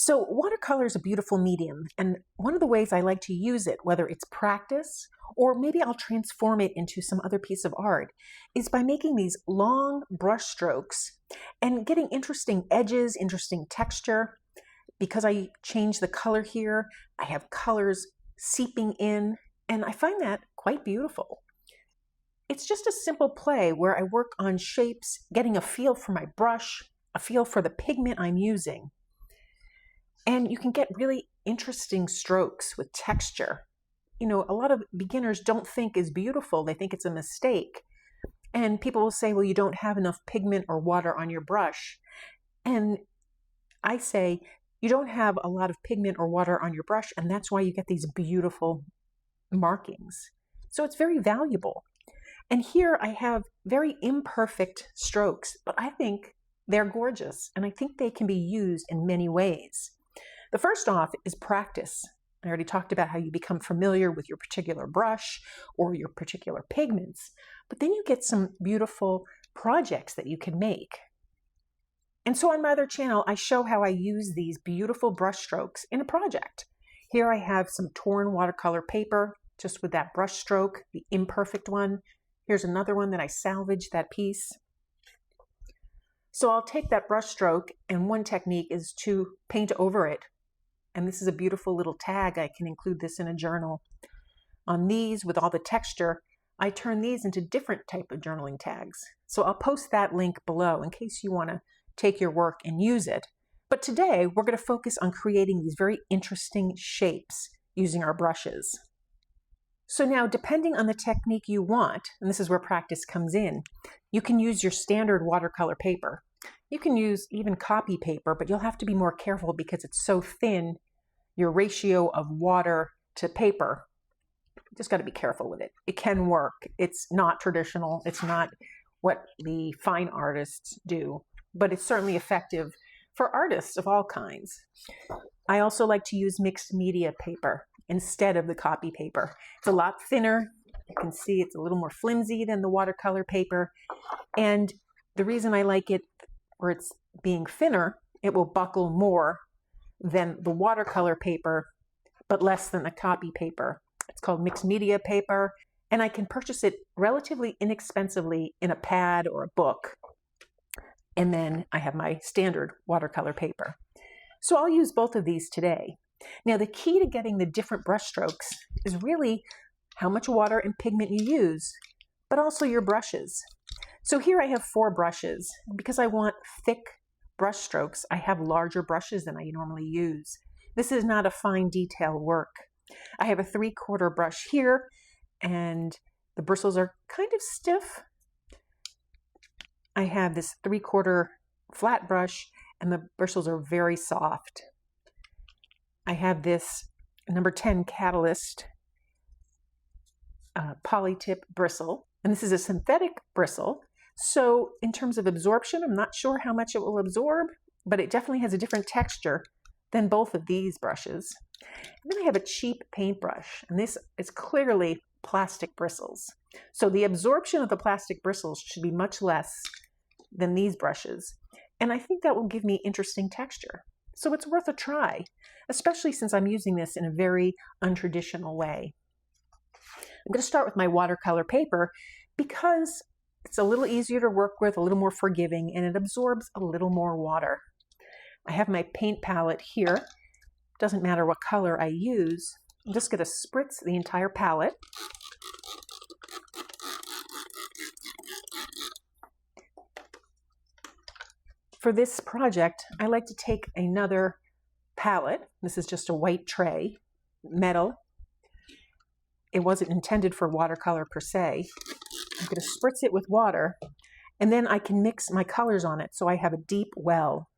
So watercolor is a beautiful medium, and one of the ways I like to use it, whether it's practice or maybe I'll transform it into some other piece of art, is by making these long brush strokes and getting interesting edges, interesting texture. Because I change the color here, I have colors seeping in, and I find that quite beautiful. It's just a simple play where I work on shapes, getting a feel for my brush, a feel for the pigment I'm using. And you can get really interesting strokes with texture. You know, a lot of beginners don't think is beautiful. They think it's a mistake. And people will say, well, you don't have enough pigment or water on your brush. And I say, you don't have a lot of pigment or water on your brush, and that's why you get these beautiful markings. So it's very valuable. And here I have very imperfect strokes, but I think they're gorgeous, and I think they can be used in many ways. The first off is practice. I already talked about how you become familiar with your particular brush or your particular pigments, but then you get some beautiful projects that you can make. And so on my other channel, I show how I use these beautiful brush strokes in a project. Here I have some torn watercolor paper, just with that brush stroke, the imperfect one. Here's another one that I salvaged that piece. So I'll take that brush stroke, and one technique is to paint over it. And this is a beautiful little tag. I can include this in a journal. On these, with all the texture, I turn these into different type of journaling tags. So I'll post that link below in case you want to take your work and use it. But today, we're going to focus on creating these very interesting shapes using our brushes. So now, depending on the technique you want, and this is where practice comes in, you can use your standard watercolor paper. You can use even copy paper, but you'll have to be more careful because it's so thin, your ratio of water to paper. You just got to be careful with it. It can work. It's not traditional. It's not what the fine artists do, but it's certainly effective for artists of all kinds. I also like to use mixed media paper instead of the copy paper. It's a lot thinner. You can see it's a little more flimsy than the watercolor paper. And the reason I like it where it's being thinner, it will buckle more than the watercolor paper, but less than the copy paper. It's called mixed media paper, and I can purchase it relatively inexpensively in a pad or a book. And then I have my standard watercolor paper. So I'll use both of these today. Now, the key to getting the different brush strokes is really how much water and pigment you use, but also your brushes. So here I have 4 brushes. Because I want thick brush strokes, I have larger brushes than I normally use. This is not a fine detail work. I have a 3/4 brush here, and the bristles are kind of stiff. I have this 3/4 flat brush, and the bristles are very soft. I have this number 10 Catalyst polytip bristle, and this is a synthetic bristle. So in terms of absorption, I'm not sure how much it will absorb, but it definitely has a different texture than both of these brushes. And then I have a cheap paintbrush, and this is clearly plastic bristles. So the absorption of the plastic bristles should be much less than these brushes. And I think that will give me interesting texture. So it's worth a try, especially since I'm using this in a very untraditional way. I'm going to start with my watercolor paper because it's a little easier to work with, a little more forgiving, and it absorbs a little more water. I have my paint palette here. Doesn't matter what color I use. I'm just going to spritz the entire palette. For this project, I like to take another palette. This is just a white tray, metal. It wasn't intended for watercolor per se. I'm going to spritz it with water, and then I can mix my colors on it so I have a deep well.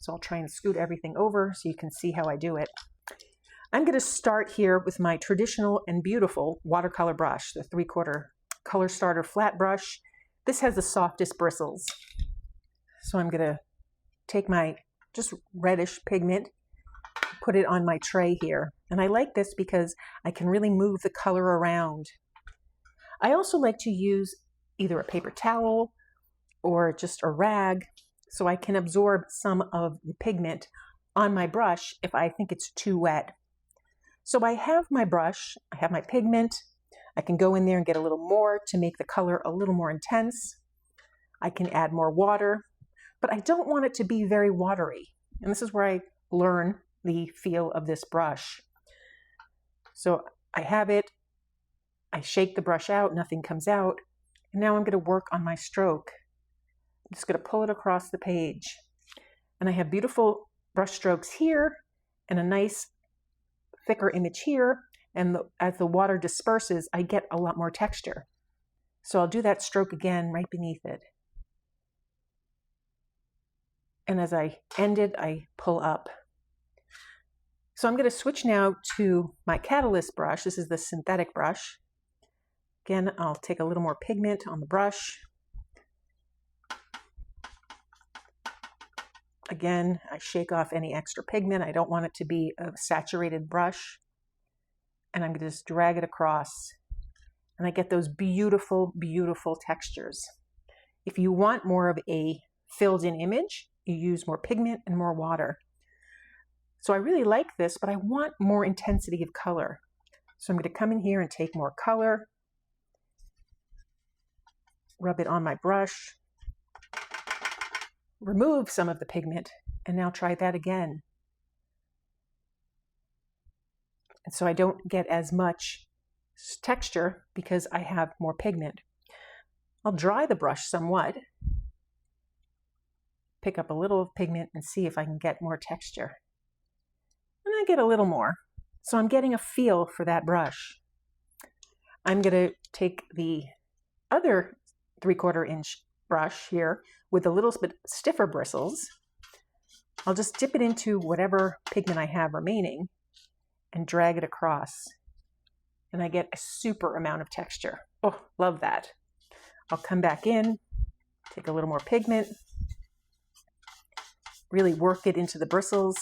So I'll try and scoot everything over so you can see how I do it. I'm going to start here with my traditional and beautiful watercolor brush, the 3/4 Color Starter flat brush. This has the softest bristles. So I'm going to take my just reddish pigment, put it on my tray here. And I like this because I can really move the color around. I also like to use either a paper towel or just a rag so I can absorb some of the pigment on my brush if I think it's too wet. So I have my brush, I have my pigment. I can go in there and get a little more to make the color a little more intense. I can add more water, but I don't want it to be very watery. And this is where I learn the feel of this brush. So I have it, I shake the brush out, nothing comes out. And now I'm going to work on my stroke. I'm just going to pull it across the page. And I have beautiful brush strokes here and a nice thicker image here. And as the water disperses, I get a lot more texture. So I'll do that stroke again right beneath it. And as I end it, I pull up. So I'm going to switch now to my catalyst brush. This is the synthetic brush. Again, I'll take a little more pigment on the brush. Again, I shake off any extra pigment. I don't want it to be a saturated brush. And I'm going to just drag it across. And I get those beautiful, beautiful textures. If you want more of a filled-in image, you use more pigment and more water. So I really like this, but I want more intensity of color. So I'm going to come in here and take more color, rub it on my brush, remove some of the pigment, and now try that again. And so I don't get as much texture because I have more pigment. I'll dry the brush somewhat, pick up a little of pigment and see if I can get more texture. And I get a little more. So I'm getting a feel for that brush. I'm going to take the other 3/4 inch brush here with a little bit stiffer bristles. I'll just dip it into whatever pigment I have remaining and drag it across. And I get a super amount of texture. Oh, love that. I'll come back in, take a little more pigment, really work it into the bristles,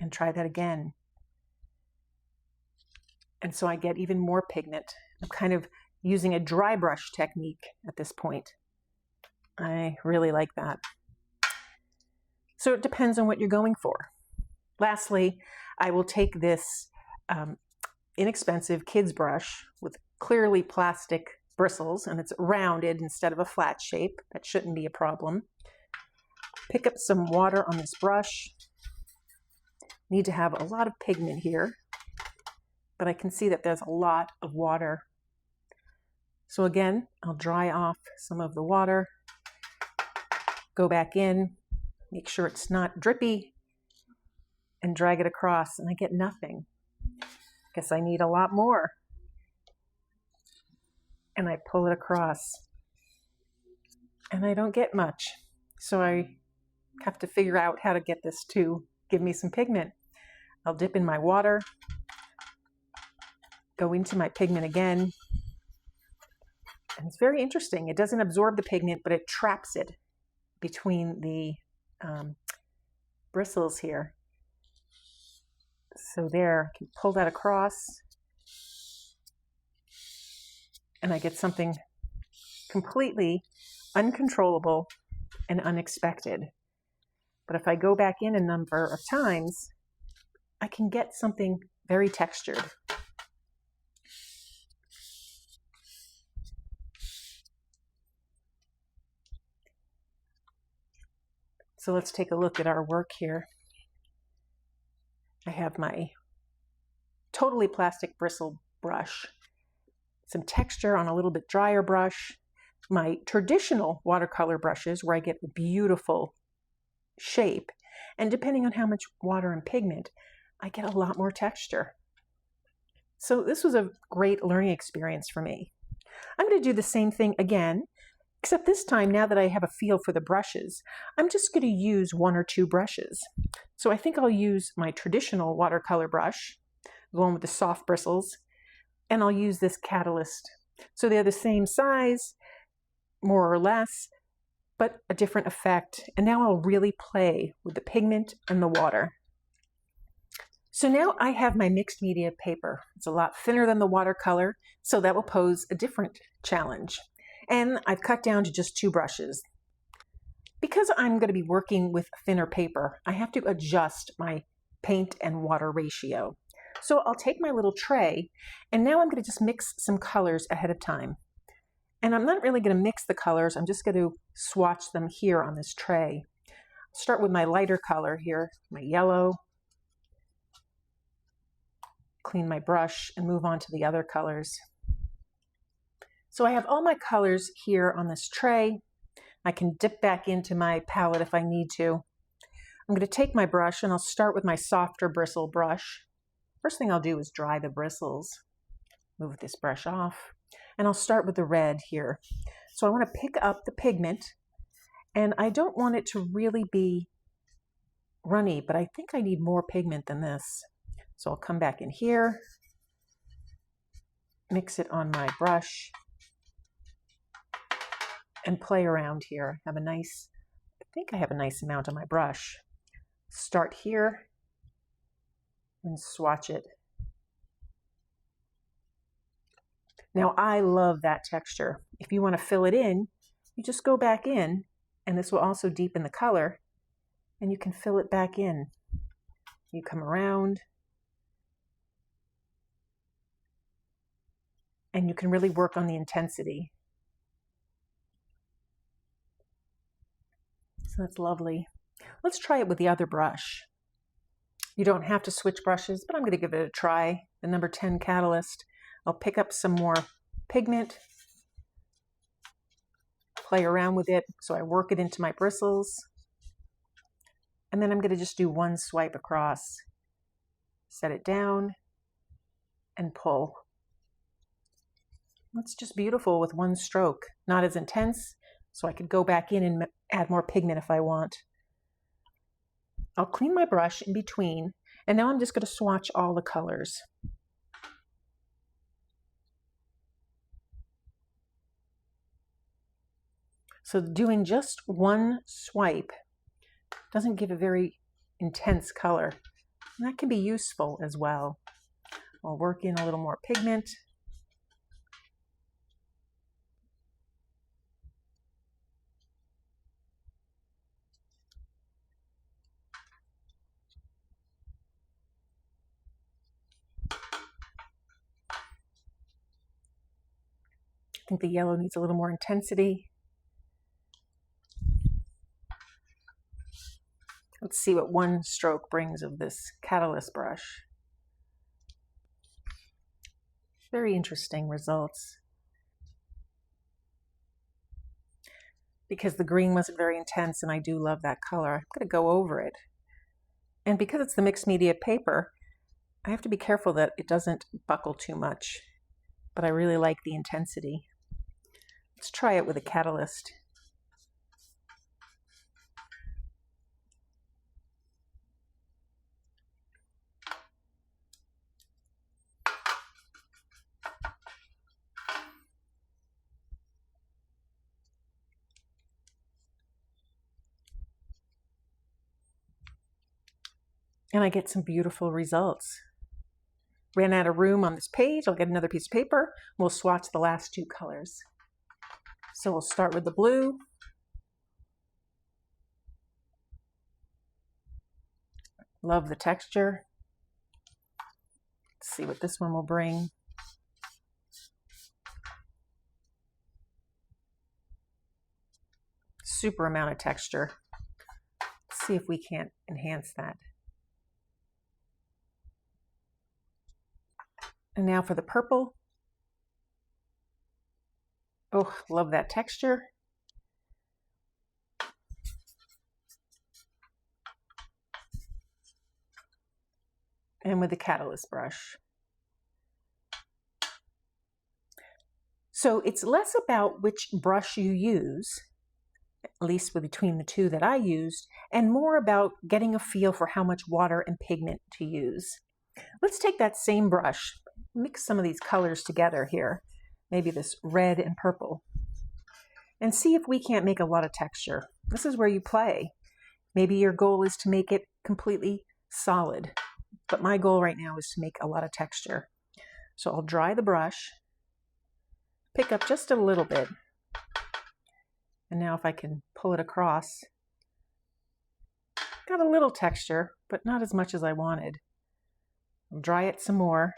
and try that again. And so I get even more pigment. I'm kind of using a dry brush technique at this point. I really like that. So it depends on what you're going for. Lastly, I will take this inexpensive kids brush with clearly plastic bristles, and it's rounded instead of a flat shape. That shouldn't be a problem. Pick up some water on this brush. Need to have a lot of pigment here, but I can see that there's a lot of water. So again, I'll dry off some of the water, go back in, make sure it's not drippy, and drag it across, and I get nothing. Guess I need a lot more. And I pull it across, and I don't get much. So I have to figure out how to get this to give me some pigment. I'll dip in my water, go into my pigment again, and it's very interesting. It doesn't absorb the pigment, but it traps it between the bristles here. So there, I can pull that across, and I get something completely uncontrollable and unexpected. But if I go back in a number of times, I can get something very textured. So let's take a look at our work here. I have my totally plastic bristle brush, some texture on a little bit drier brush, my traditional watercolor brushes where I get a beautiful shape, and depending on how much water and pigment, I get a lot more texture. So this was a great learning experience for me. I'm going to do the same thing again, except this time, now that I have a feel for the brushes, I'm just going to use 1 or 2 brushes. So I think I'll use my traditional watercolor brush, the one with the soft bristles, and I'll use this catalyst. So they're the same size, more or less, but a different effect. And now I'll really play with the pigment and the water. So now I have my mixed media paper. It's a lot thinner than the watercolor, so that will pose a different challenge. And I've cut down to just 2 brushes. Because I'm going to be working with thinner paper, I have to adjust my paint and water ratio. So I'll take my little tray, and now I'm going to just mix some colors ahead of time. And I'm not really going to mix the colors, I'm just going to swatch them here on this tray. I'll start with my lighter color here, my yellow. Clean my brush and move on to the other colors. So I have all my colors here on this tray. I can dip back into my palette if I need to. I'm going to take my brush and I'll start with my softer bristle brush. First thing I'll do is dry the bristles. Move this brush off. And I'll start with the red here. So I want to pick up the pigment, and I don't want it to really be runny, but I think I need more pigment than this. So I'll come back in here, mix it on my brush, and play around here. I think I have a nice amount on my brush. Start here and swatch it. Now I love that texture. If you want to fill it in, you just go back in, and this will also deepen the color, and you can fill it back in. You come around, and you can really work on the intensity. So that's lovely. Let's try it with the other brush. You don't have to switch brushes, but I'm going to give it a try. The number 10 Catalyst. I'll pick up some more pigment, play around with it so I work it into my bristles. And then I'm going to just do one swipe across. Set it down and pull. That's just beautiful with one stroke. Not as intense, so I could go back in and add more pigment if I want. I'll clean my brush in between, and now I'm just going to swatch all the colors. So doing just one swipe doesn't give a very intense color, and that can be useful as well. I'll work in a little more pigment. I think the yellow needs a little more intensity. Let's see what one stroke brings of this Catalyst brush. Very interesting results. Because the green wasn't very intense, and I do love that color, I'm going to go over it. And because it's the mixed media paper, I have to be careful that it doesn't buckle too much. But I really like the intensity. Let's try it with a Catalyst. And I get some beautiful results. Ran out of room on this page. I'll get another piece of paper. We'll swatch the last two colors. So we'll start with the blue. Love the texture. Let's see what this one will bring. Super amount of texture. Let's see if we can't enhance that. And now for the purple. Oh, love that texture. And with the Catalyst brush. So it's less about which brush you use, at least between the two that I used, and more about getting a feel for how much water and pigment to use. Let's take that same brush, mix some of these colors together here, maybe this red and purple, and see if we can't make a lot of texture. This is where you play. Maybe your goal is to make it completely solid, but my goal right now is to make a lot of texture. So I'll dry the brush, pick up just a little bit, and now if I can pull it across, Got a little texture, but not as much as I wanted. I'll dry it some more.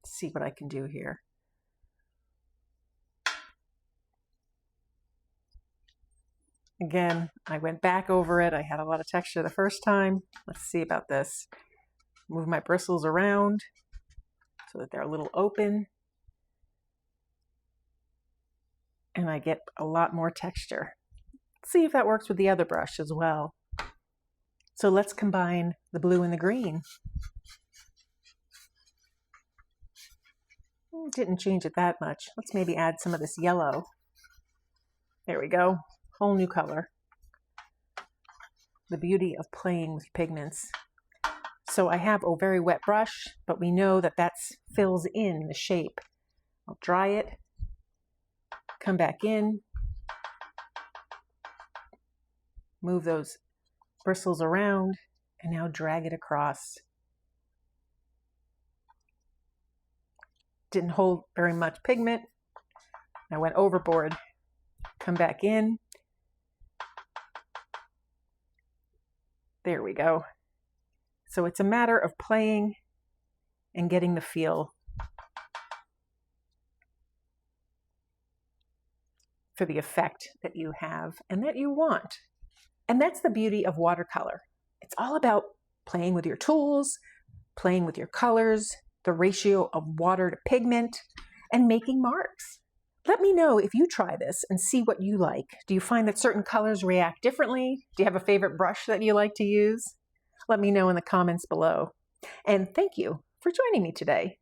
Let's see what I can do here. Again, I went back over it. I had a lot of texture the first time. Let's see about this. Move my bristles around so that they're a little open. And I get a lot more texture. Let's see if that works with the other brush as well. So let's combine the blue and the green. Didn't change it that much. Let's maybe add some of this yellow. There we go. Whole new color. The beauty of playing with pigments. So I have a very wet brush, but we know that that fills in the shape. I'll dry it, come back in, move those bristles around, and now drag it across. Didn't hold very much pigment. I went overboard. Come back in. There we go. So it's a matter of playing and getting the feel for the effect that you have and that you want. And that's the beauty of watercolor. It's all about playing with your tools, playing with your colors, the ratio of water to pigment, and making marks. Let me know if you try this and see what you like. Do you find that certain colors react differently? Do you have a favorite brush that you like to use? Let me know in the comments below. And thank you for joining me today.